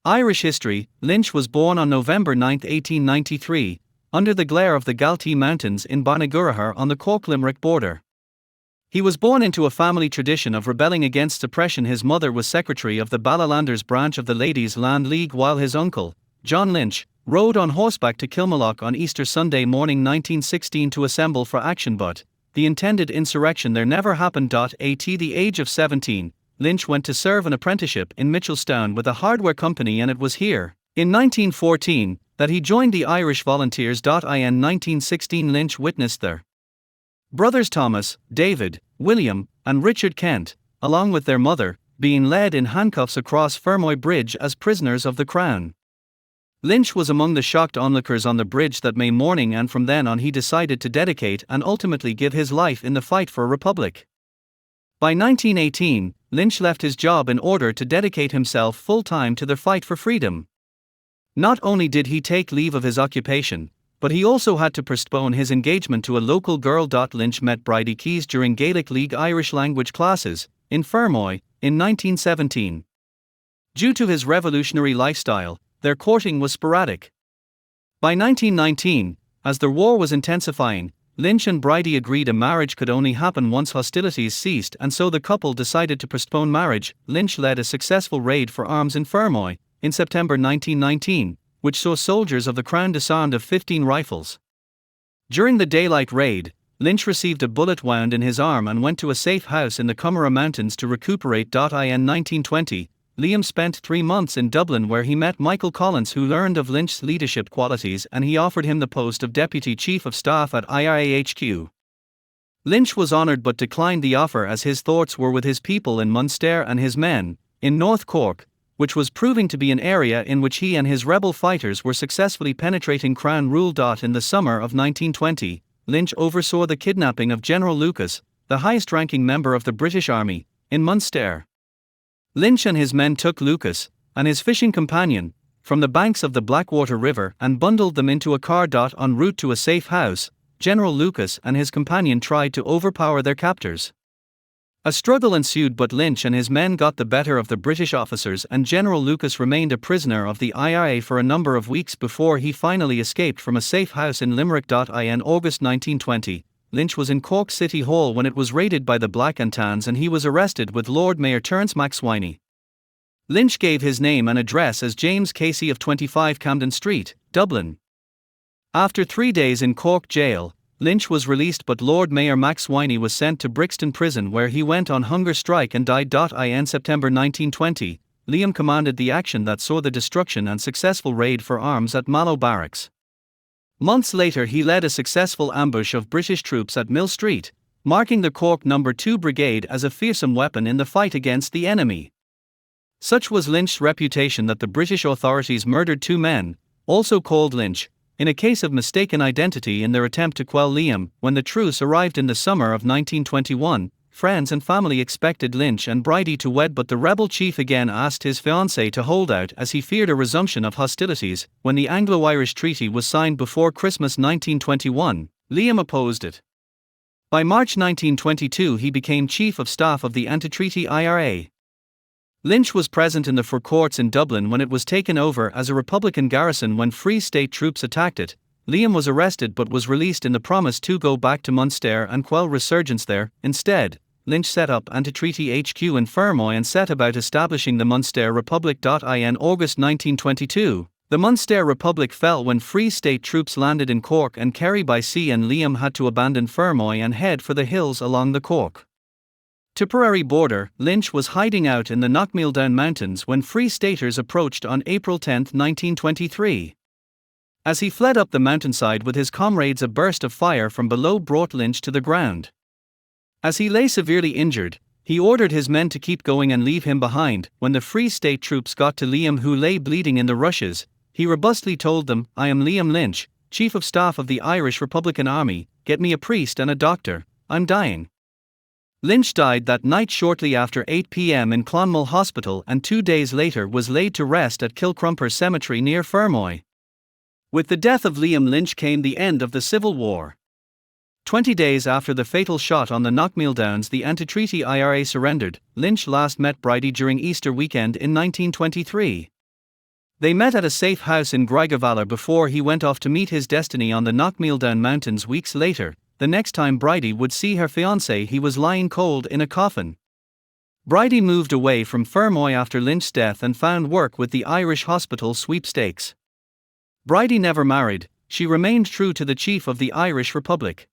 Irish history. Lynch was born on November 9, 1893, under the glare of the Galtee Mountains in Banagurahar on the Cork-Limerick border. He was born into a family tradition of rebelling against suppression. His mother was secretary of the Ballalanders branch of the Ladies' Land League, while his uncle, John Lynch, rode on horseback to Kilmallock on Easter Sunday morning 1916 to assemble for action, but the intended insurrection there never happened. At the age of 17, Lynch went to serve an apprenticeship in Mitchelstown with a hardware company, and it was here, in 1914, that he joined the Irish Volunteers. In 1916 Lynch witnessed their brothers Thomas, David, William, and Richard Kent, along with their mother, being led in handcuffs across Fermoy Bridge as prisoners of the Crown. Lynch was among the shocked onlookers on the bridge that May morning, and from then on he decided to dedicate and ultimately give his life in the fight for a republic. By 1918, Lynch left his job in order to dedicate himself full-time to the fight for freedom. Not only did he take leave of his occupation, but he also had to postpone his engagement to a local girl. Lynch met Bridie Keys during Gaelic League Irish language classes, in Fermoy, in 1917. Due to his revolutionary lifestyle, their courting was sporadic. By 1919, as the war was intensifying, Lynch and Bridie agreed a marriage could only happen once hostilities ceased, and so the couple decided to postpone marriage. Lynch led a successful raid for arms in Fermoy, in September 1919, which saw soldiers of the Crown disarmed of 15 rifles. During the daylight raid, Lynch received a bullet wound in his arm and went to a safe house in the Coomera Mountains to recuperate. In 1920, Liam spent 3 months in Dublin, where he met Michael Collins, who learned of Lynch's leadership qualities, and he offered him the post of Deputy Chief of Staff at IRA HQ. Lynch was honoured but declined the offer, as his thoughts were with his people in Munster and his men in North Cork, which was proving to be an area in which he and his rebel fighters were successfully penetrating Crown rule. In the summer of 1920, Lynch oversaw the kidnapping of General Lucas, the highest-ranking member of the British Army, in Munster. Lynch and his men took Lucas, and his fishing companion, from the banks of the Blackwater River and bundled them into a car. En route to a safe house, General Lucas and his companion tried to overpower their captors. A struggle ensued, but Lynch and his men got the better of the British officers, and General Lucas remained a prisoner of the IRA for a number of weeks before he finally escaped from a safe house in Limerick. In August 1920, Lynch was in Cork City Hall when it was raided by the Black and Tans, and he was arrested with Lord Mayor Terence MacSwiney. Lynch gave his name and address as James Casey of 25 Camden Street, Dublin. After 3 days in Cork jail, Lynch was released, but Lord Mayor MacSwiney was sent to Brixton Prison, where he went on hunger strike and died. In September 1920, Liam commanded the action that saw the destruction and successful raid for arms at Mallow Barracks. Months later he led a successful ambush of British troops at Mill Street, marking the Cork No. 2 Brigade as a fearsome weapon in the fight against the enemy. Such was Lynch's reputation that the British authorities murdered 2 men, also called Lynch, in a case of mistaken identity in their attempt to quell Liam. When the truce arrived in the summer of 1921, friends and family expected Lynch and Bridie to wed, but the rebel chief again asked his fiancée to hold out, as he feared a resumption of hostilities. When the Anglo-Irish Treaty was signed before Christmas 1921, Liam opposed it. By March 1922 he became Chief of Staff of the anti-treaty IRA. Lynch was present in the Four Courts in Dublin when it was taken over as a Republican garrison. When Free State troops attacked it, Liam was arrested but was released in the promise to go back to Munster and quell resurgence there. Instead, Lynch set up anti-treaty HQ in Fermoy and set about establishing the Munster Republic. In August 1922, the Munster Republic fell when Free State troops landed in Cork and Kerry by sea, and Liam had to abandon Fermoy and head for the hills along the Cork Tipperary border. Lynch was hiding out in the Knockmealdown Mountains when Free Staters approached on April 10, 1923. As he fled up the mountainside with his comrades, a burst of fire from below brought Lynch to the ground. As he lay severely injured, he ordered his men to keep going and leave him behind. When the Free State troops got to Liam, who lay bleeding in the rushes, he robustly told them, "I am Liam Lynch, Chief of Staff of the Irish Republican Army, get me a priest and a doctor, I'm dying." Lynch died that night shortly after 8 p.m. in Clonmel Hospital, and 2 days later was laid to rest at Kilcrumper Cemetery near Fermoy. With the death of Liam Lynch came the end of the Civil War. 20 days after the fatal shot on the Knockmealdowns, the anti-treaty IRA surrendered. Lynch last met Bridie during Easter weekend in 1923. They met at a safe house in Grigavalar before he went off to meet his destiny on the Knockmealdown Mountains weeks later. The next time Bridie would see her fiancé, he was lying cold in a coffin. Bridie moved away from Fermoy after Lynch's death and found work with the Irish Hospital Sweepstakes. Bridie never married, she remained true to the Chief of the Irish Republic.